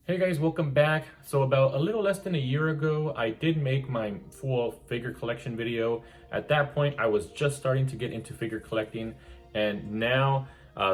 Hey guys, welcome back. So about a little less than a year ago, I did make my full figure collection video. At that point, I was just starting to get into figure collecting, and now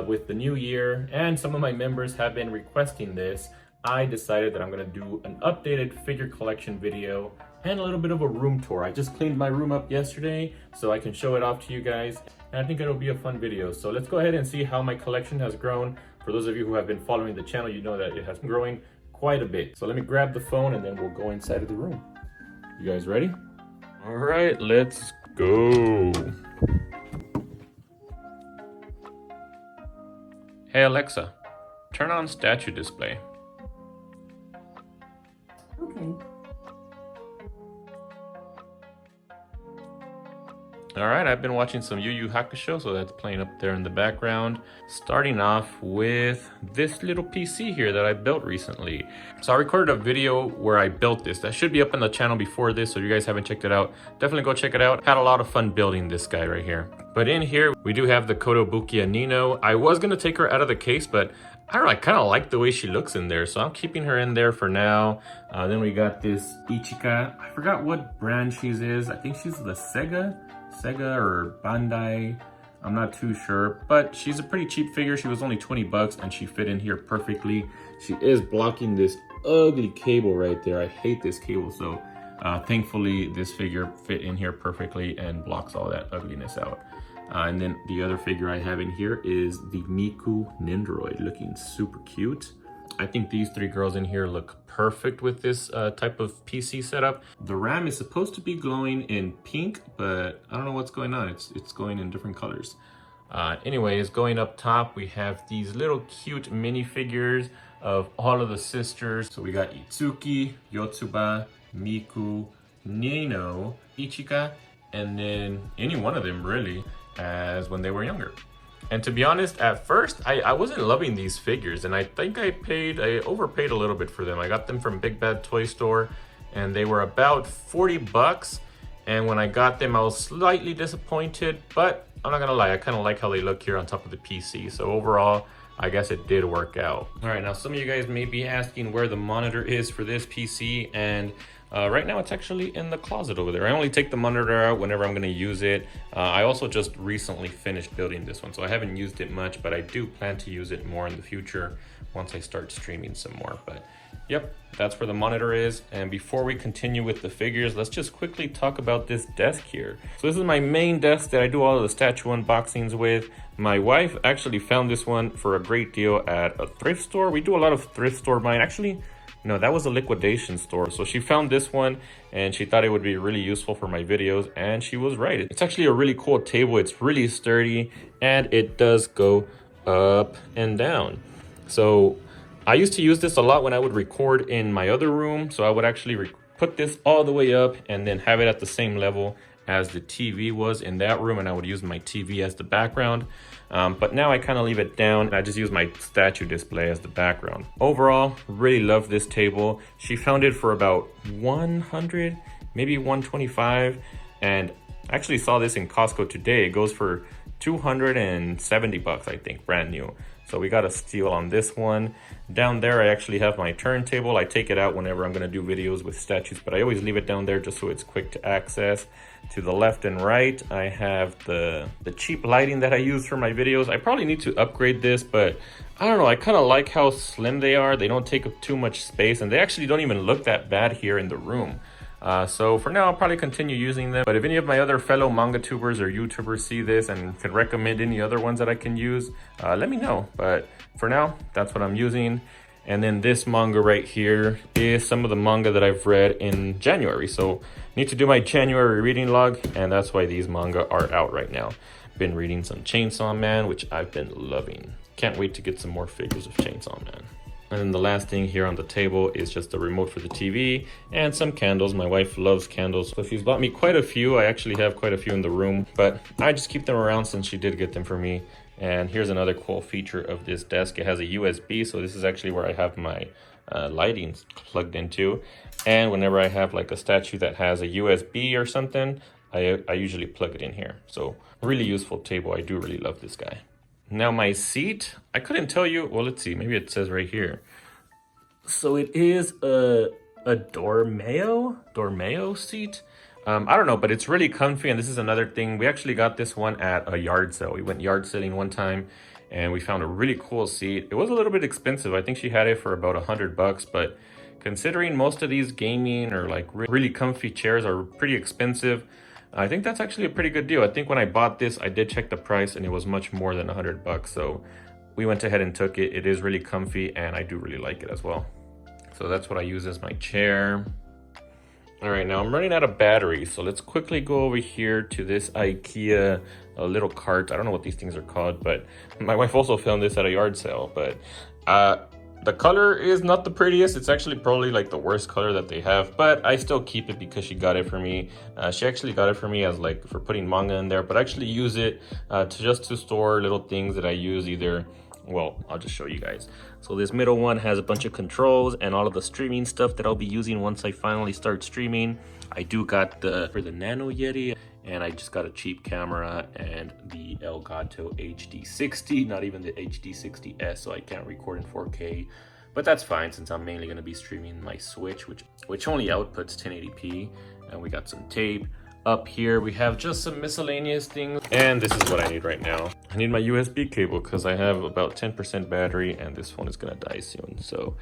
with the new year and some of my members have been requesting this, I decided that I'm gonna do an updated figure collection video and a little bit of a room tour. I just cleaned my room up yesterday so I can show it off to you guys, and I think it'll be a fun video. So let's go ahead and see how my collection has grown. For those of you who have been following the channel, you know that it has been growing quite a bit. So let me grab the phone and then we'll go inside of the room. You guys ready? All right, let's go. Hey Alexa, turn on statue display. Okay. All right, I've been watching some YuYu Hakusho, so that's playing up there in the background. Starting off with this little PC here that I built recently. So I recorded a video where I built this. That should be up on the channel before this, so if you guys haven't checked it out, definitely go check it out. Had a lot of fun building this guy right here. But in here, we do have the Kotobukiya Nino. I was gonna take her out of the case, but I don't know, I kind of like the way she looks in there, so I'm keeping her in there for now. Then we got this Ichika. I forgot what brand she is. I think she's the Sega or Bandai, I'm not too sure, but she's a pretty cheap figure. She was only 20 bucks and she fit in here perfectly. She is blocking this ugly cable right there. I hate this cable, so thankfully this figure fit in here perfectly and blocks all that ugliness out. And then the other figure I have in here is the Miku Nendoroid, looking super cute. I think these three girls in here look perfect with this type of PC setup. The RAM is supposed to be glowing in pink, but I don't know what's going on. It's going in different colors. Anyways, going up top, we have these little cute minifigures of all of the sisters. So we got Itsuki, Yotsuba, Miku, Nino, Ichika, and then any one of them really as when they were younger. And to be honest, at first, I wasn't loving these figures, and I think I overpaid a little bit for them. I got them from Big Bad Toy Store, and they were about 40 bucks. And when I got them, I was slightly disappointed, but I'm not gonna lie, I kind of like how they look here on top of the PC. So overall, I guess it did work out. All right, now some of you guys may be asking where the monitor is for this PC, and right now it's actually in the closet over there. I only take the monitor out whenever I'm gonna use it. I also just recently finished building this one, so I haven't used it much, but I do plan to use it more in the future once I start streaming some more. But yep, that's where the monitor is. And before we continue with the figures, let's just quickly talk about this desk here. So this is my main desk that I do all of the statue unboxings with. My wife actually found this one for a great deal at a thrift store. We do a lot of thrift store buying. Actually, no, that was a liquidation store. So she found this one and she thought it would be really useful for my videos, and she was right. It's actually a really cool table. It's really sturdy and it does go up and down. So I used to use this a lot when I would record in my other room. So I would actually put this all the way up and then have it at the same level as the TV was in that room, and I would use my TV as the background. But now I kind of leave it down and I just use my statue display as the background. Overall, really love this table. She found it for about 100, maybe 125, and I actually saw this in Costco today. It goes for 270 bucks, I think, brand new. So we got a steal on this one. Down there, I actually have my turntable. I take it out whenever I'm gonna do videos with statues, but I always leave it down there just so it's quick to access. To the left and right, I have the cheap lighting that I use for my videos. I probably need to upgrade this, but I don't know, I kind of like how slim they are. They don't take up too much space, and they actually don't even look that bad here in the room. So for now, I'll probably continue using them. But if any of my other fellow manga tubers or YouTubers see this and could recommend any other ones that I can use, let me know. But for now, that's what I'm using. And then this manga right here is some of the manga that I've read in January. So need to do my January reading log, and that's why these manga are out right now. Been reading some Chainsaw Man, which I've been loving. Can't wait to get some more figures of Chainsaw Man. And then the last thing here on the table is just the remote for the TV and some candles. My wife loves candles, so she's bought me quite a few. I actually have quite a few in the room, but I just keep them around since she did get them for me. And here's another cool feature of this desk. It has a USB, so this is actually where I have my lighting plugged into. And whenever I have like a statue that has a USB or something, I usually plug it in here. So really useful table. I do really love this guy. Now my seat, I couldn't tell you, well, let's see, maybe it says right here. So it is a Dormeo seat. I don't know, but it's really comfy, and this is another thing. We actually got this one at a yard sale. We went yard selling one time, and we found a really cool seat. It was a little bit expensive. I think she had it for about $100, but considering most of these gaming or like really comfy chairs are pretty expensive, I think that's actually a pretty good deal. I think when I bought this, I did check the price, and it was much more than $100. So we went ahead and took it. It is really comfy, and I do really like it as well. So that's what I use as my chair. All right, now I'm running out of batteries, so let's quickly go over here to this Ikea little cart. I don't know what these things are called, but my wife also found this at a yard sale. But the color is not the prettiest. It's actually probably like the worst color that they have, but I still keep it because she got it for me. She actually got it for me as like for putting manga in there, but I actually use it to store little things that I use either. Well, I'll just show you guys. So this middle one has a bunch of controls and all of the streaming stuff that I'll be using once I finally start streaming. I do got for the Nano Yeti, and I just got a cheap camera and the Elgato HD60, not even the HD60S, so I can't record in 4K. But that's fine since I'm mainly going to be streaming my Switch, which only outputs 1080p. And we got some tape. Up here we have just some miscellaneous things, and this is what I need right now. I need my USB cable because I have about 10% battery and this phone is gonna die soon. So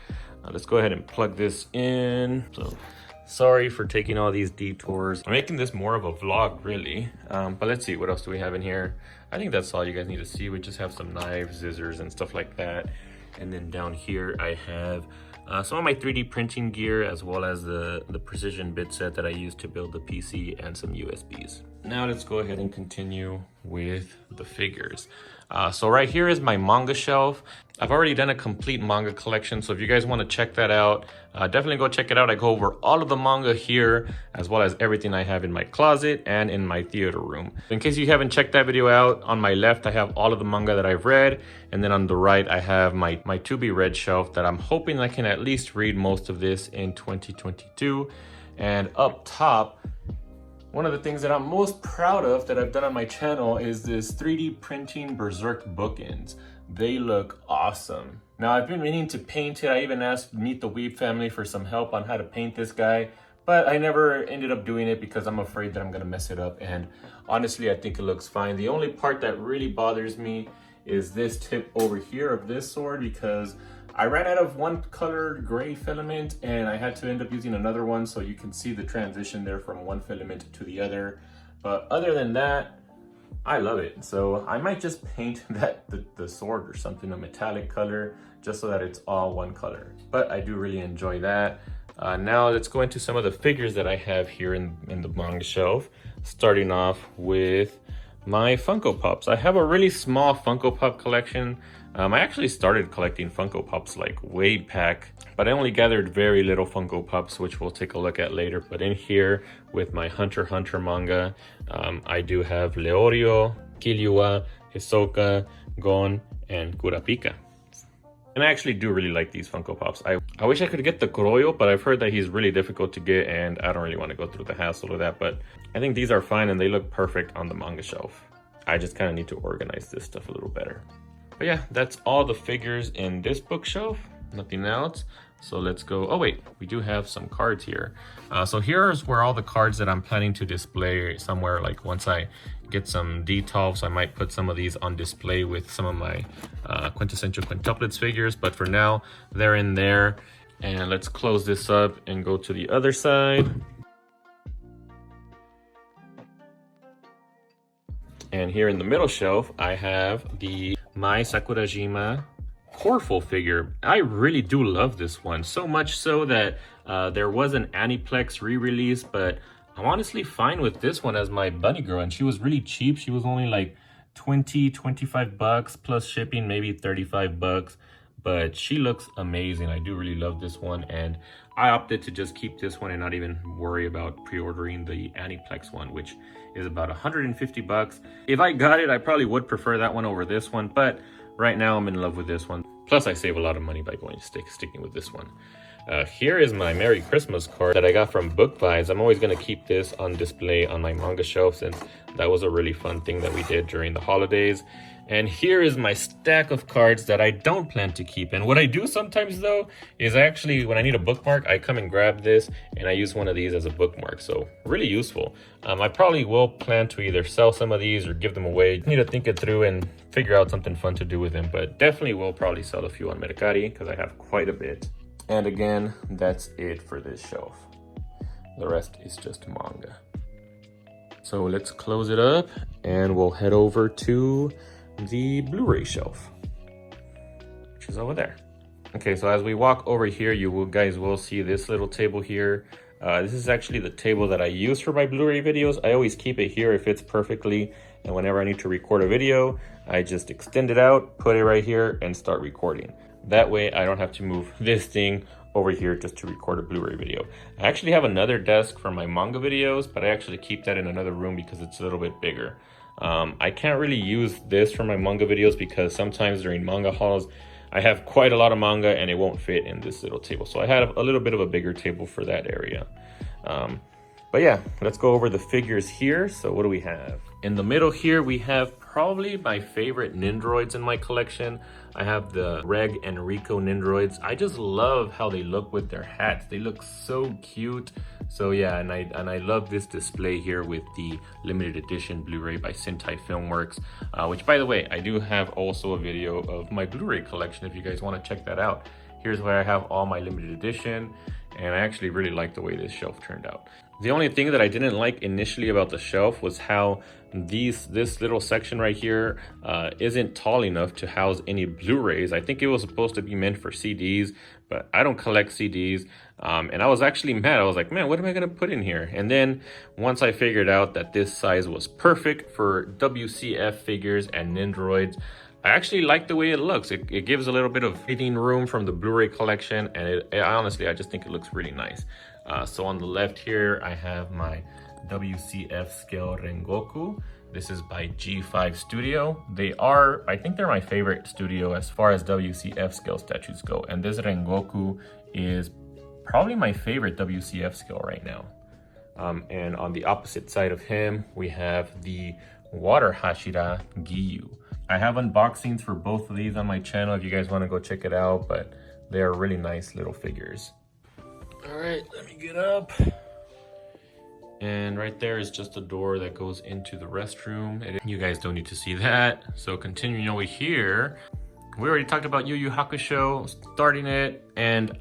let's go ahead and plug this in. So sorry for taking all these detours. I'm making this more of a vlog really, but let's see, what else do we have in here? I think that's all you guys need to see. We just have some knives, scissors, and stuff like that. And then down here I have some of my 3D printing gear, as well as the precision bit set that I use to build the PC, and some USBs. Now let's go ahead and continue with the figures. So right here is my manga shelf. I've already done a complete manga collection, so if you guys want to check that out, definitely go check it out. I go over all of the manga here, as well as everything I have in my closet and in my theater room. In case you haven't checked that video out, on my left I have all of the manga that I've read, and then on the right I have my to be read shelf that I'm hoping I can at least read most of this in 2022. And up top, one of the things that I'm most proud of that I've done on my channel is this 3D printing Berserk bookends. They look awesome. Now I've been meaning to paint it. I even asked Meet the Weeb family for some help on how to paint this guy, but I never ended up doing it because I'm afraid that I'm gonna mess it up. And honestly, I think it looks fine. The only part that really bothers me is this tip over here of this sword, because I ran out of one colored gray filament and I had to end up using another one, so you can see the transition there from one filament to the other. But other than that, I love it. So I might just paint the sword or something a metallic color just so that it's all one color. But I do really enjoy that. Now let's go into some of the figures that I have here in the manga shelf, starting off with my Funko Pops. I have a really small Funko Pop collection. I actually started collecting Funko Pops like way back, but I only gathered very little Funko Pops, which we'll take a look at later. But in here with my Hunter x Hunter manga, I do have Leorio, Killua, Hisoka, Gon, and Kurapika. And I actually do really like these Funko Pops. I wish I could get the Kuroyo, but I've heard that he's really difficult to get, and I don't really want to go through the hassle of that. But I think these are fine, and they look perfect on the manga shelf. I just kind of need to organize this stuff a little better. But yeah, that's all the figures in this bookshelf, nothing else. So let's go. Oh wait, we do have some cards here. So here's where all the cards that I'm planning to display somewhere, like once I get some D12s, I might put some of these on display with some of my quintessential quintuplets figures. But for now, they're in there. And let's close this up and go to the other side. And here in the middle shelf, I have the Mai Sakurajima Coreful figure. I really do love this one, so much so that there was an Aniplex re-release, but I'm honestly fine with this one as my bunny girl, and she was really cheap. She was only like 25 bucks plus shipping, maybe 35 bucks, but she looks amazing. I do really love this one, and I opted to just keep this one and not even worry about pre-ordering the Aniplex one, which is about 150 bucks. If I got it, I probably would prefer that one over this one, but right now I'm in love with this one. Plus I save a lot of money by going sticking with this one. Here is my Merry Christmas card that I got from Book Vibes. I'm always going to keep this on display on my manga shelf since that was a really fun thing that we did during the holidays. And here is my stack of cards that I don't plan to keep. And what I do sometimes though, is actually when I need a bookmark, I come and grab this and I use one of these as a bookmark. So really useful. I probably will plan to either sell some of these or give them away. I need to think it through and figure out something fun to do with them, but definitely will probably sell a few on MERCARI because I have quite a bit. And again, that's it for this shelf. The rest is just manga. So let's close it up and we'll head over to the Blu-ray shelf, which is over there. Okay, so as we walk over here, you guys will see this little table here. This is actually the table that I use for my Blu-ray videos. I always keep it here, it fits perfectly. And whenever I need to record a video, I just extend it out, put it right here and start recording. That way I don't have to move this thing over here just to record a Blu-ray video. I actually have another desk for my manga videos, but I actually keep that in another room because it's a little bit bigger. I can't really use this for my manga videos because sometimes during manga hauls, I have quite a lot of manga and it won't fit in this little table. So I have a little bit of a bigger table for that area. But yeah, let's go over the figures here. So what do we have? In the middle here, we have probably my favorite Nendroids in my collection. I have the Reg and Rico Nendroids. I just love how they look with their hats. They look so cute. So yeah, and I love this display here with the limited edition Blu-ray by Sentai Filmworks, which by the way, I do have also a video of my Blu-ray collection if you guys want to check that out. Here's where I have all my limited edition, and I actually really like the way this shelf turned out. The only thing that I didn't like initially about the shelf was how this little section right here isn't tall enough to house any Blu-rays. I think it was supposed to be meant for CDs, but I don't collect CDs. And I was actually mad. I was like, man, what am I gonna put in here? And then once I figured out that this size was perfect for WCF figures and Nendroids, I actually like the way it looks. It gives a little bit of fitting room from the Blu-ray collection, and honestly, I just think it looks really nice. So on the left here, I have my WCF scale Rengoku. This is by G5 Studio. I think they're my favorite studio as far as WCF scale statues go. And this Rengoku is probably my favorite WCF scale right now. And on the opposite side of him, we have the Water Hashira Giyu. I have unboxings for both of these on my channel if you guys want to go check it out, but they are really nice little figures. All right, let me get up. And right there is just a door that goes into the restroom. You guys don't need to see that. So continuing over here, we already talked about Yu Yu Hakusho, starting it, and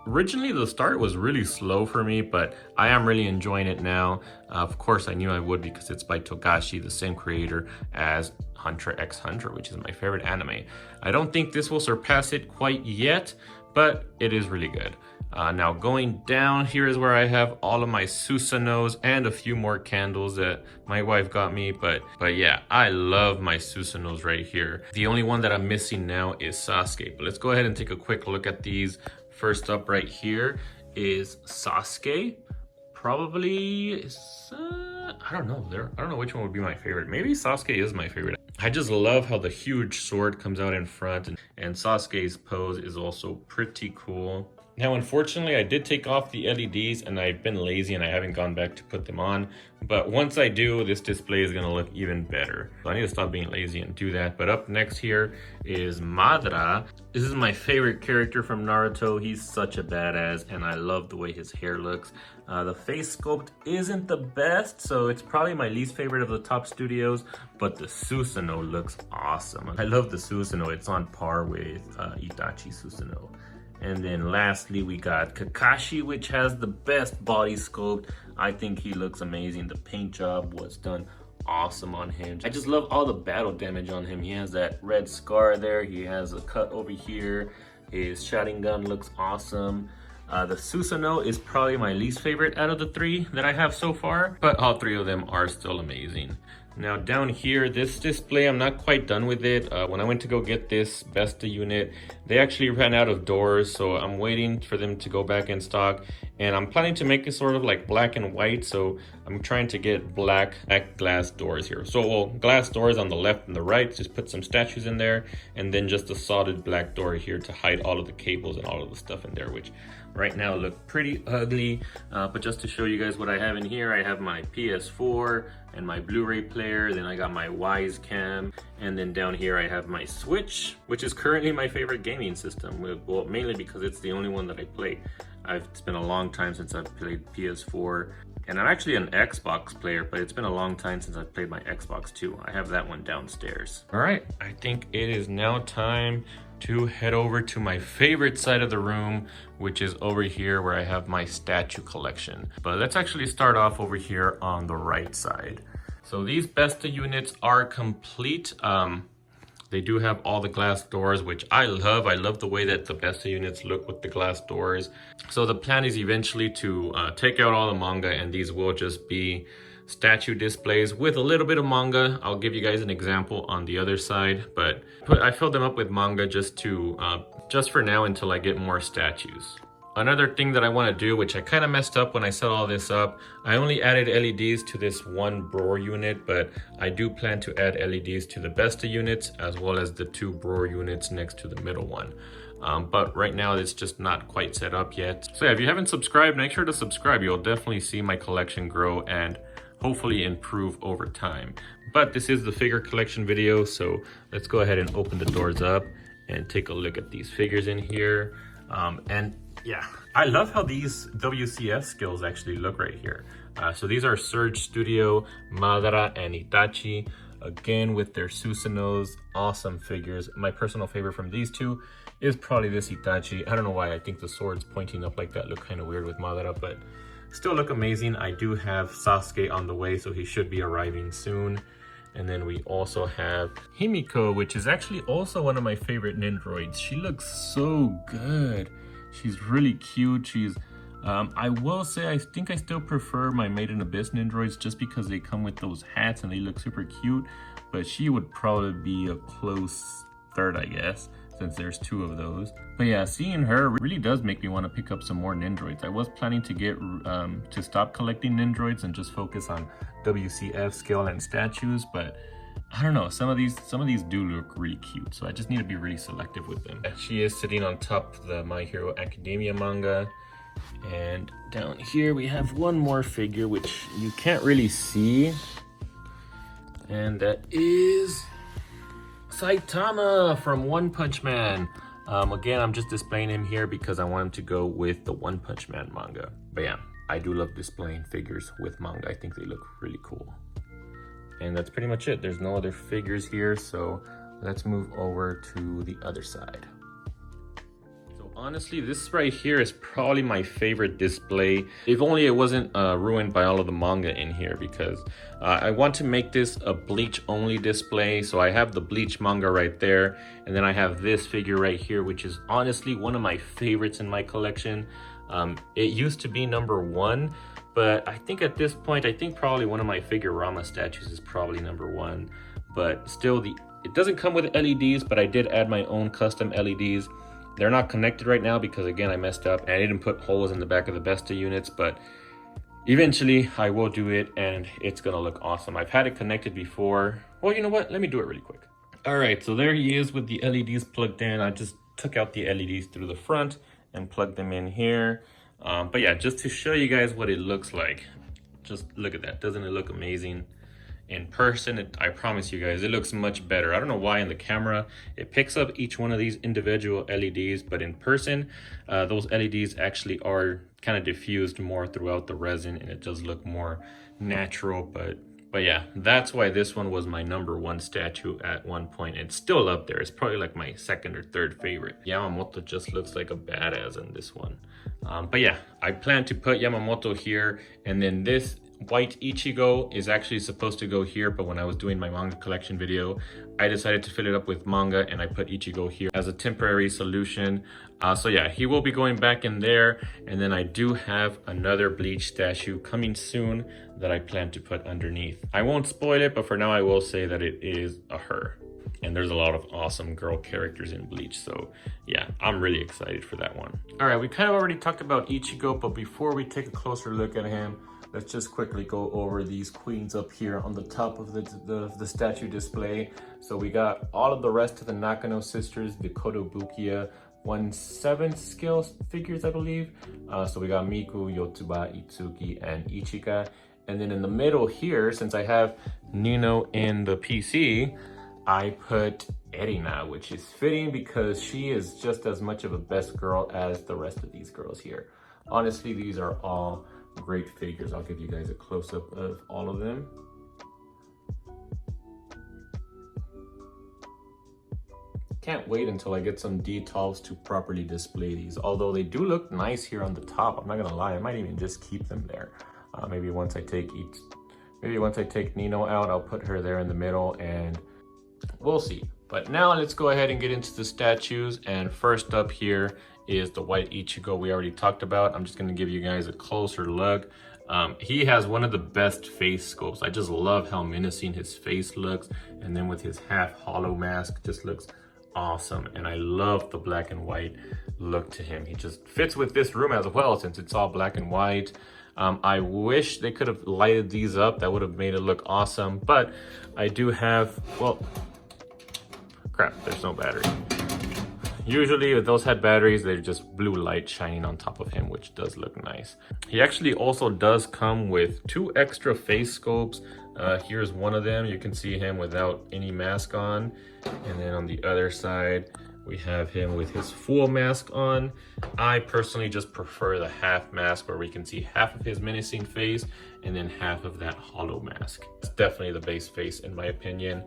originally the start was really slow for me, but I am really enjoying it now. Of course, I knew I would because it's by Togashi, the same creator as Hunter x Hunter, which is my favorite anime. I don't think this will surpass it quite yet, but it is really good. Now going down, here is where I have all of my Susanos and a few more candles that my wife got me, but yeah, I love my Susanos right here. The only one that I'm missing now is Sasuke, but let's go ahead and take a quick look at these. First up right here is Sasuke. Probably, I don't know. I don't know which one would be my favorite. Maybe Sasuke is my favorite. I just love how the huge sword comes out in front, and Sasuke's pose is also pretty cool. Now, unfortunately, I did take off the LEDs and I've been lazy and I haven't gone back to put them on. But once I do, this display is gonna look even better. So I need to stop being lazy and do that. But up next here is Madara. This is my favorite character from Naruto. He's such a badass and I love the way his hair looks. The face sculpt isn't the best, so it's probably my least favorite of the top studios, but the Susanoo looks awesome. I love the Susanoo. It's on par with Itachi Susanoo. And then lastly, we got Kakashi, which has the best body sculpt. I think he looks amazing. The paint job was done awesome on him. I just love all the battle damage on him. He has that red scar there. He has a cut over here. His Sharingan looks awesome. The Susanoo is probably my least favorite out of the three that I have so far, but all three of them are still amazing. Now down here, this display, I'm not quite done with it. When I went to go get this Besta unit, they actually ran out of doors, so I'm waiting for them to go back in stock. And I'm planning to make it sort of like black and white, so I'm trying to get black glass doors here. So well, glass doors on the left and the right, just put some statues in there, and then just a solid black door here to hide all of the cables and all of the stuff in there, which right now look pretty ugly. But just to show you guys what I have in here, I have my PS4 and my Blu-ray player. player, then I got my Wise Cam, and then down here I have my Switch, which is currently my favorite gaming system, well, mainly because it's the only one that I play. It's been a long time since I've played PS4, and I'm actually an Xbox player, but it's been a long time since I've played my Xbox too. I have that one downstairs. All right, I think it is now time to head over to my favorite side of the room, which is over here where I have my statue collection. But let's actually start off over here on the right side. So these Besta units are complete. They do have all the glass doors, which I love. I love the way that the Besta units look with the glass doors. So the plan is eventually to take out all the manga, and these will just be statue displays with a little bit of manga. I'll give you guys an example on the other side, but I filled them up with manga just for now until I get more statues. Another thing that I want to do, which I kind of messed up when I set all this up, I only added LEDs to this one Bror unit, but I do plan to add LEDs to the Besta units as well as the 2 Bror units next to the middle one. But right now it's just not quite set up yet. So yeah, if you haven't subscribed, make sure to subscribe. You'll definitely see my collection grow and hopefully improve over time. But this is the figure collection video, so let's go ahead and open the doors up and take a look at these figures in here. And yeah, I love how these WCF scales actually look right here. So these are Surge Studio, Madara, and Itachi. Again, with their Susanos, awesome figures. My personal favorite from these two is probably this Itachi. I don't know why I think the swords pointing up like that look kind of weird with Madara, but still look amazing. I do have Sasuke on the way, so he should be arriving soon. And then we also have Himiko, which is actually also one of my favorite Nendroids. She looks so good. She's really cute. I will say, I think I still prefer my Made in Abyss Nendroids just because they come with those hats and they look super cute. But she would probably be a close third, I guess, since there's 2 of those. But yeah, seeing her really does make me want to pick up some more Nendroids. I was planning to get to stop collecting Nendroids and just focus on WCF scale and statues, but I don't know, some of these do look really cute, so I just need to be really selective with them. She is sitting on top of the My Hero Academia manga, and down here we have one more figure which you can't really see, and that is Saitama from One Punch Man. Again, I'm just displaying him here because I want him to go with the One Punch Man manga. But yeah, I do love displaying figures with manga. I think they look really cool. And that's pretty much it. There's no other figures here, so let's move over to the other side. So honestly, this right here is probably my favorite display. If only it wasn't ruined by all of the manga in here, because I want to make this a Bleach only display. So I have the Bleach manga right there, and then I have this figure right here, which is honestly one of my favorites in my collection. It used to be #1, but I think at this point, I think probably one of my Figurama statues is probably #1. But still, it doesn't come with LEDs, but I did add my own custom LEDs. They're not connected right now because, again, I messed up and I didn't put holes in the back of the Besta units, but eventually I will do it and it's gonna look awesome. I've had it connected before. Well, you know what? Let me do it really quick. All right, so there he is with the LEDs plugged in. I just took out the LEDs through the front and plugged them in here. But yeah, just to show you guys what it looks like. Just look at that. Doesn't it look amazing? In person, I promise you guys, it looks much better. I don't know why in the camera it picks up each one of these individual LEDs, but in person, those LEDs actually are kind of diffused more throughout the resin, and it does look more natural. But yeah, that's why this one was my #1 statue at one point. It's still up there. It's probably like my 2nd or 3rd favorite. Yamamoto just looks like a badass in this one. But yeah, I plan to put Yamamoto here, and then this white Ichigo is actually supposed to go here, but when I was doing my manga collection video, I decided to fill it up with manga and I put Ichigo here as a temporary solution. So yeah, he will be going back in there, and then I do have another Bleach statue coming soon that I plan to put underneath. I won't spoil it, but for now I will say that it is a her. And there's a lot of awesome girl characters in Bleach, so yeah, I'm really excited for that one. All right, we kind of already talked about Ichigo, but before we take a closer look at him, let's just quickly go over these queens up here on the top of the statue display. So we got all of the rest of the Nakano sisters, the Kotobukiya 1/7 scale figures, I believe. So we got Miku, Yotsuba, Itsuki, and Ichika. And then in the middle here, since I have Nino in the PC, I put Erina, which is fitting because she is just as much of a best girl as the rest of these girls here. Honestly, these are all great figures. I'll give you guys a close-up of all of them. Can't wait until I get some detals to properly display these. Although they do look nice here on the top, I'm not gonna lie, I might even just keep them there. Maybe once I take Nino out, I'll put her there in the middle and we'll see. But now let's go ahead and get into the statues. And first up here is the white Ichigo we already talked about. I'm just gonna give you guys a closer look. He has one of the best face sculpts. I just love how menacing his face looks. And then with his half hollow mask, just looks awesome. And I love the black and white look to him. He just fits with this room as well since it's all black and white. I wish they could have lighted these up. That would have made it look awesome. But I do have, well, crap, there's no battery. Usually if those had batteries, they're just blue light shining on top of him, which does look nice. He actually also does come with 2 extra face sculpts. Here's one of them. You can see him without any mask on. And then on the other side, we have him with his full mask on. I personally just prefer the half mask where we can see half of his menacing face and then half of that hollow mask. It's definitely the base face in my opinion.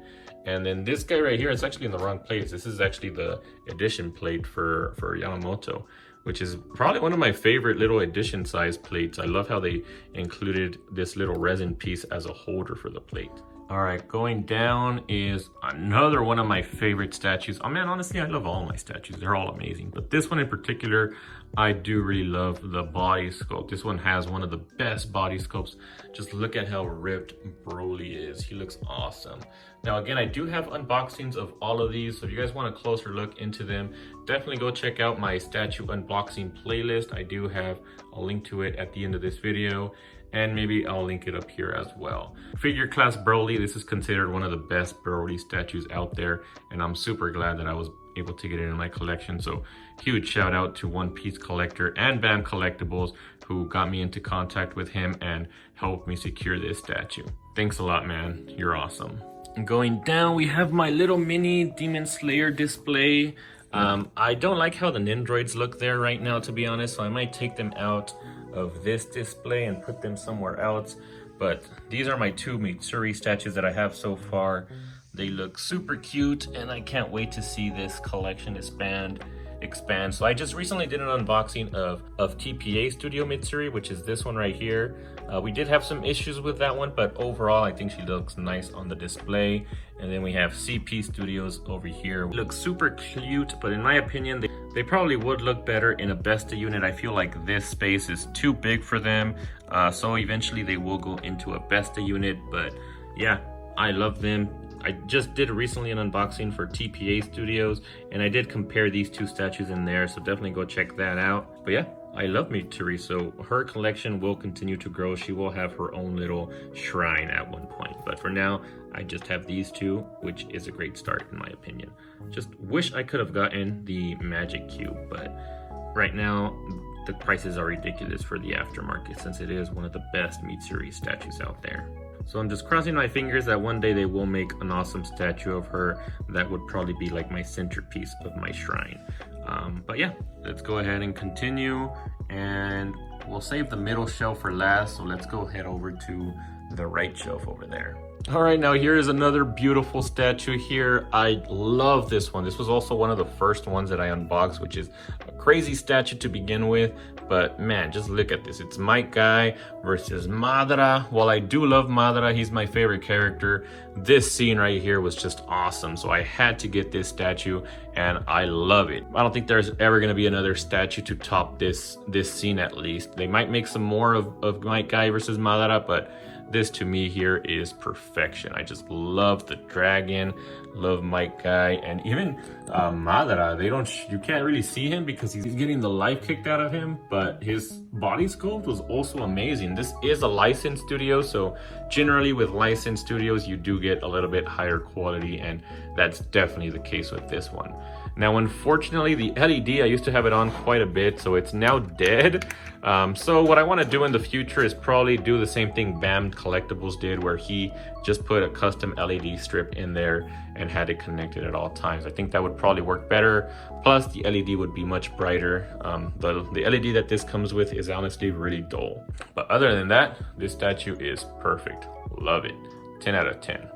And then this guy right here, it's actually in the wrong place. This is actually the edition plate for Yamamoto, which is probably one of my favorite little edition size plates. I love how they included this little resin piece as a holder for the plate. All right, going down is another one of my favorite statues. Oh man, honestly, I love all my statues. They're all amazing. But this one in particular, I do really love the body sculpt. This one has one of the best body sculpts. Just look at how ripped Broly is. He looks awesome. Now, again, I do have unboxings of all of these. So if you guys want a closer look into them, definitely go check out my statue unboxing playlist. I do have a link to it at the end of this video. And maybe I'll link it up here as well. Figure class Broly, this is considered one of the best Broly statues out there, and I'm super glad that I was able to get it in my collection. So huge shout out to One Piece Collector and BAM Collectibles who got me into contact with him and helped me secure this statue. Thanks a lot, man. You're awesome. And going down, we have my little mini Demon Slayer display. I don't like how the Nendroids look there right now, to be honest, so I might take them out of this display and put them somewhere else. But these are my 2 Mitsuri statues that I have so far. They look super cute and I can't wait to see this collection expand. So I just recently did an unboxing of TPA Studio Mitsuri, which is this one right here. We did have some issues with that one, but overall I think she looks nice on the display. And then we have CP Studios over here. It looks super cute, but in my opinion, they probably would look better in a Besta unit. I feel like this space is too big for them. So eventually they will go into a Besta unit, but yeah, I love them. I just did recently an unboxing for TPA Studios, and I did compare these 2 statues in there, so definitely go check that out. But yeah, I love Mitsuri, so her collection will continue to grow. She will have her own little shrine at one point, but for now, I just have these 2, which is a great start in my opinion. Just wish I could have gotten the Magic Cube, but right now, the prices are ridiculous for the aftermarket since it is one of the best Mitsuri statues out there. So I'm just crossing my fingers that one day they will make an awesome statue of her that would probably be like my centerpiece of my shrine. But yeah, let's go ahead and continue, and we'll save the middle shelf for last. So let's go head over to the right shelf over there. All right, now here is another beautiful statue here. I love this one. This was also one of the first ones that I unboxed, which is a crazy statue to begin with. But man, just look at this. It's Might Guy versus Madara. While I do love Madara, he's my favorite character, this scene right here was just awesome. So I had to get this statue and I love it. I don't think there's ever gonna be another statue to top this scene at least. They might make some more of Might Guy versus Madara, but this to me here is perfection. I just love the dragon, love Might Guy, and even Madara. You can't really see him because he's getting the life kicked out of him, but his body sculpt was also amazing. This is a licensed studio, so generally with licensed studios, you do get a little bit higher quality, and that's definitely the case with this one. Now, unfortunately, the LED, I used to have it on quite a bit, so it's now dead. So what I want to do in the future is probably do the same thing BAM Collectibles did, where he just put a custom LED strip in there and had it connected at all times. I think that would probably work better. Plus, the LED would be much brighter. The LED that this comes with is honestly really dull. But other than that, this statue is perfect. Love it. 10 out of 10.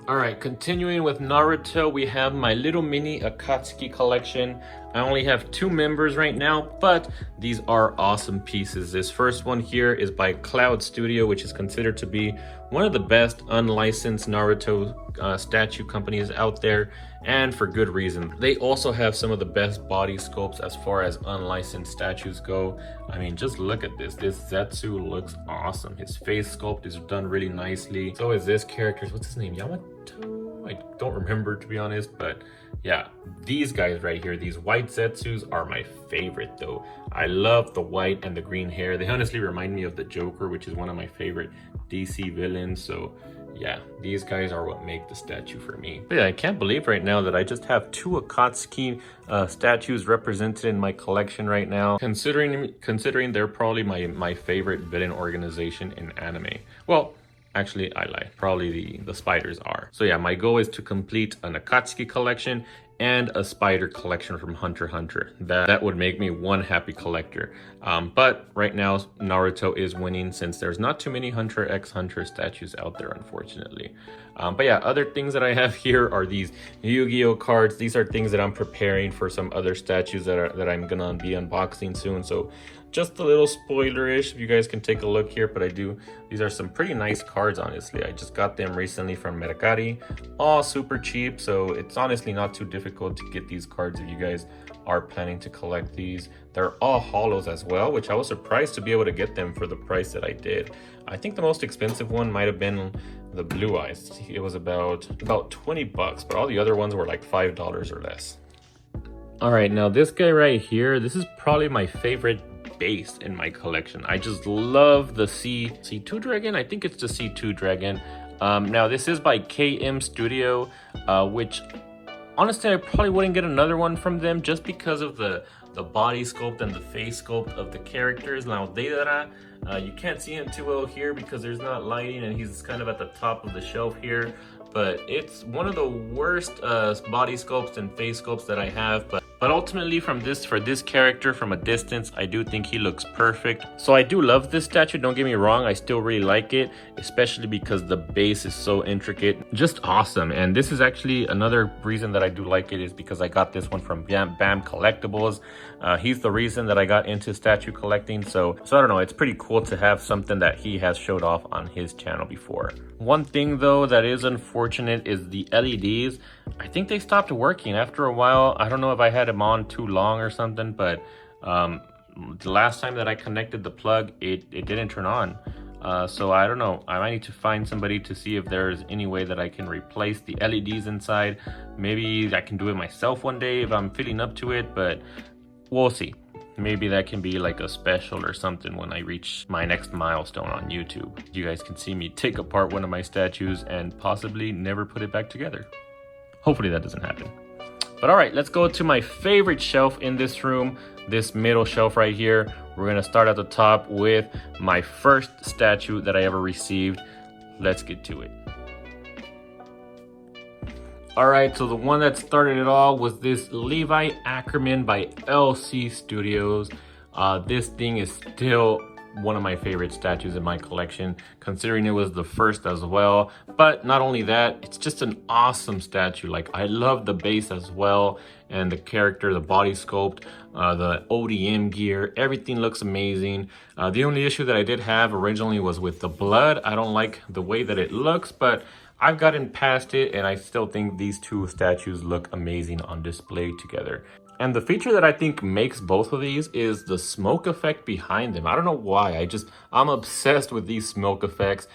All right, continuing with Naruto, we have my little mini Akatsuki collection. I only have 2 members right now, but these are awesome pieces. This first one here is by Cloud Studio, which is considered to be one of the best unlicensed Naruto statue companies out there, and for good reason. They also have some of the best body sculpts as far as unlicensed statues go. I mean, just look at this. This Zetsu looks awesome. His face sculpt is done really nicely. So is this character's, what's his name? Yamato? I don't remember, to be honest, but yeah, these guys right here, these white Zetsus are my favorite though. I love the white and the green hair. They honestly remind me of the Joker, which is one of my favorite DC villains. So yeah, these guys are what make the statue for me. But yeah, I can't believe right now that I just have 2 Akatsuki statues represented in my collection right now, considering they're probably my favorite villain organization in anime. Well, actually, I lie. Probably the spiders are. So yeah, my goal is to complete an Akatsuki collection and a spider collection from Hunter x Hunter. That would make me one happy collector. But right now, Naruto is winning since there's not too many Hunter x Hunter statues out there, unfortunately. But yeah, other things that I have here are these Yu-Gi-Oh cards. These are things that I'm preparing for some other statues that I'm gonna be unboxing soon. So just a little spoiler-ish, if you guys can take a look here, but these are some pretty nice cards, honestly. I just got them recently from MERCARI, all super cheap, so it's honestly not too difficult to get these cards if you guys are planning to collect these. They're all holos as well, which I was surprised to be able to get them for the price that I did. I think the most expensive one might have been the Blue Eyes. It was about 20 bucks, but all the other ones were like $5 or less. All right, now this guy right here, this is probably my favorite base in my collection. I just love the C2 Dragon. I think it's the C2 Dragon. Now this is by KM Studio, which honestly I probably wouldn't get another one from them just because of the body sculpt and the face sculpt of the characters. Now Deidara, you can't see him too well here because there's not lighting and he's kind of at the top of the shelf here, but it's one of the worst body sculpts and face sculpts that I have. But ultimately for this character from a distance, I do think he looks perfect. So I do love this statue, don't get me wrong, I still really like it, especially because the base is so intricate, just awesome. And this is actually another reason that I do like it is because I got this one from BAM Collectibles. He's the reason that I got into statue collecting, so I don't know, it's pretty cool to have something that he has showed off on his channel before. One thing though that is unfortunate is the LEDs. I think they stopped working after a while. I don't know if I had them on too long or something, but the last time that I connected the plug, it didn't turn on. So I don't know, I might need to find somebody to see if there's any way that I can replace the LEDs inside. Maybe I can do it myself one day if I'm feeling up to it, but we'll see. Maybe that can be like a special or something when I reach my next milestone on YouTube. You guys can see me take apart one of my statues and possibly never put it back together. Hopefully that doesn't happen. But all right, let's go to my favorite shelf in this room, this middle shelf right here. We're gonna start at the top with my first statue that I ever received. Let's get to it. All right, so the one that started it all was this Levi Ackerman by LC Studios. This thing is still one of my favorite statues in my collection, considering it was the first as well. But not only that, it's just an awesome statue. Like, I love the base as well, and the character, the body sculpt, the ODM gear, everything looks amazing. The only issue that I did have originally was with the blood. I don't like the way that it looks, but I've gotten past it, and I still think these two statues look amazing on display together. And the feature that I think makes both of these is the smoke effect behind them. I don't know why, I'm obsessed with these smoke effects,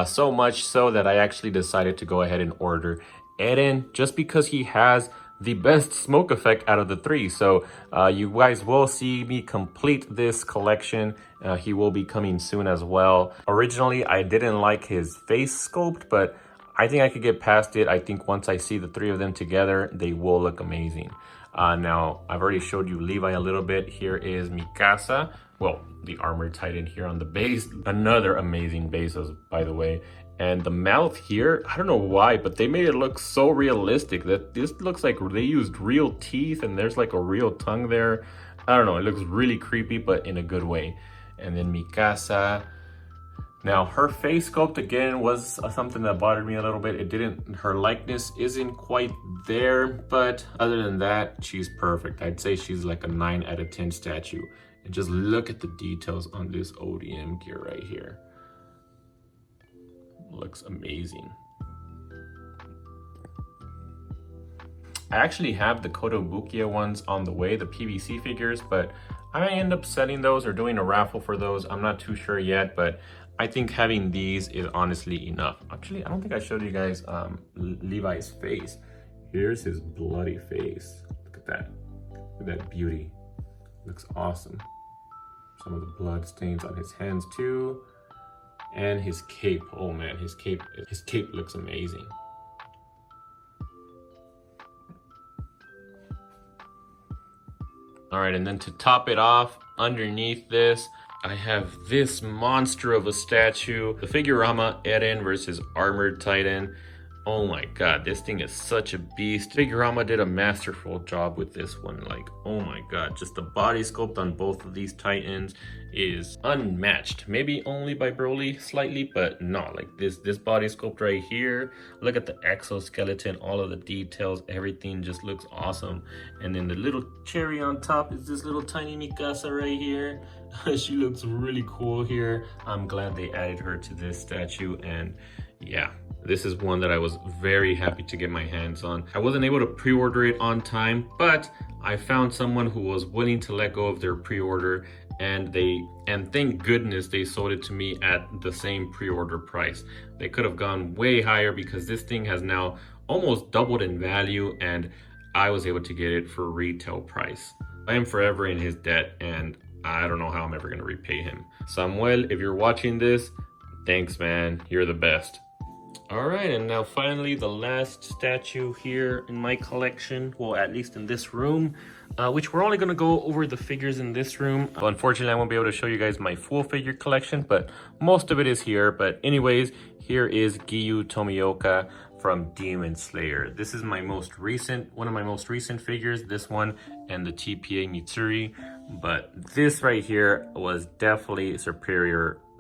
so much so that I actually decided to go ahead and order Eren just because he has the best smoke effect out of the three. So you guys will see me complete this collection. He will be coming soon as well. Originally, I didn't like his face sculpt, but I think I could get past it. I think once I see the three of them together, they will look amazing. Now, I've already showed you Levi a little bit. Here is Mikasa. Well, the Armored Titan here on the base. Another amazing base, by the way. And the mouth here, I don't know why, but they made it look so realistic that this looks like they used real teeth and there's like a real tongue there. I don't know, it looks really creepy, but in a good way. And then Mikasa. Now, her face sculpt, again, was something that bothered me a little bit. Her likeness isn't quite there, but other than that, she's perfect. I'd say she's like a 9 out of 10 statue. And just look at the details on this ODM gear right here. Looks amazing. I actually have the Kotobukiya ones on the way, the PVC figures, but I may end up selling those or doing a raffle for those. I'm not too sure yet, but I think having these is honestly enough. Actually, I don't think I showed you guys Levi's face. Here's his bloody face. Look at that. Look at that beauty. Looks awesome. Some of the blood stains on his hands too. And his cape. Oh man, his cape looks amazing. All right, and then to top it off, underneath this, I have this monster of a statue, the Figurama Eren versus Armored Titan. Oh my god, this thing is such a beast. Figurama did a masterful job with this one. Like, oh my god, just the body sculpt on both of these Titans is unmatched. Maybe only by Broly slightly, but no, like this body sculpt right here. Look at the exoskeleton, all of the details, everything just looks awesome. And then the little cherry on top is this little tiny Mikasa right here. She looks really cool here. I'm glad they added her to this statue, and yeah. This is one that I was very happy to get my hands on. I wasn't able to pre-order it on time, but I found someone who was willing to let go of their pre-order, and thank goodness they sold it to me at the same pre-order price. They could have gone way higher because this thing has now almost doubled in value, and I was able to get it for retail price. I am forever in his debt, and I don't know how I'm ever gonna repay him. Samuel, if you're watching this, thanks man, you're the best. All right, and now finally the last statue here in my collection, well, at least in this room, which we're only gonna go over the figures in this room. Unfortunately, I won't be able to show you guys my full figure collection, but most of it is here. But anyways, here is Giyu Tomioka from Demon Slayer. This is one of my most recent figures, this one and the TPA Mitsuri. But this right here was definitely the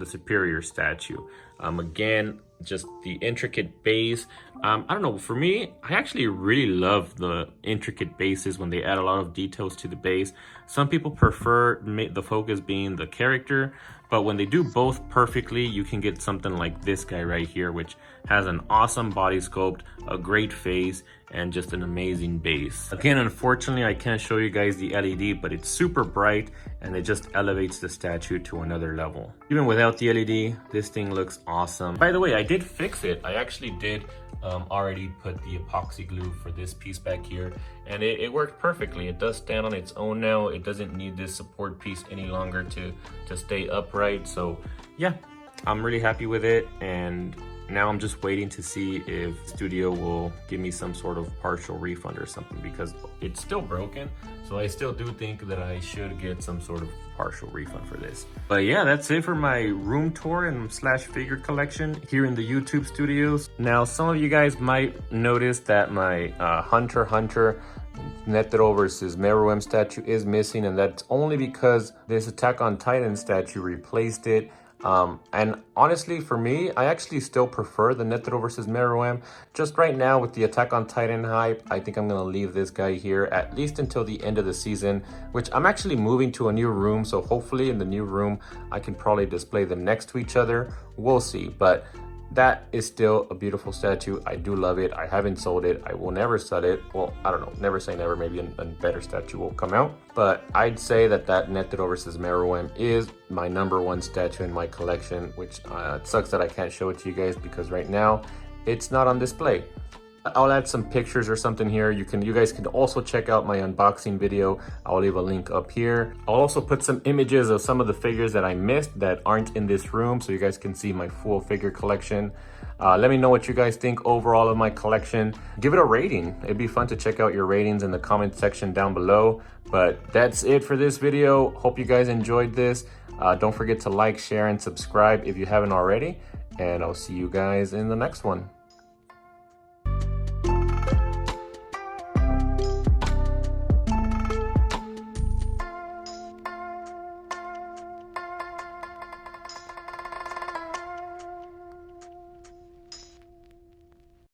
superior statue. Again, just the intricate base. I don't know, for me, I actually really love the intricate bases when they add a lot of details to the base. Some people prefer the focus being the character, but when they do both perfectly, you can get something like this guy right here, which has an awesome body sculpt, a great face, and just an amazing base. Again, unfortunately, I can't show you guys the LED, but it's super bright and it just elevates the statue to another level. Even without the LED, this thing looks awesome. By the way, I did fix it. I actually did already put the epoxy glue for this piece back here, and it worked perfectly. It does stand on its own now. It doesn't need this support piece any longer to stay upright. So yeah, I'm really happy with it, and now I'm just waiting to see if studio will give me some sort of partial refund or something, because it's still broken. So I still do think that I should get some sort of partial refund for this. But yeah, that's it for my room tour and slash figure collection here in the YouTube studios. Now, some of you guys might notice that my Hunter x Netero versus Meruem statue is missing, and that's only because this Attack on Titan statue replaced it. And honestly, for me, I actually still prefer the Netero versus Meruem. Just right now with the Attack on Titan hype, I think I'm gonna leave this guy here at least until the end of the season, which I'm actually moving to a new room. So hopefully in the new room, I can probably display them next to each other. We'll see, but that is still a beautiful statue. I do love it. I haven't sold it. I will never sell it. Well, I don't know, never say never. Maybe a better statue will come out. But I'd say that Netero versus Meruem is my #1 statue in my collection, which it sucks that I can't show it to you guys because right now it's not on display. I'll add some pictures or something here. You guys can also check out my unboxing video. I'll leave a link up here. I'll also put some images of some of the figures that I missed that aren't in this room so you guys can see my full figure collection. Let me know what you guys think overall of my collection. Give it a rating. It'd be fun to check out your ratings in the comment section down below. But that's it for this video. Hope you guys enjoyed this. Don't forget to like, share, and subscribe if you haven't already. And I'll see you guys in the next one.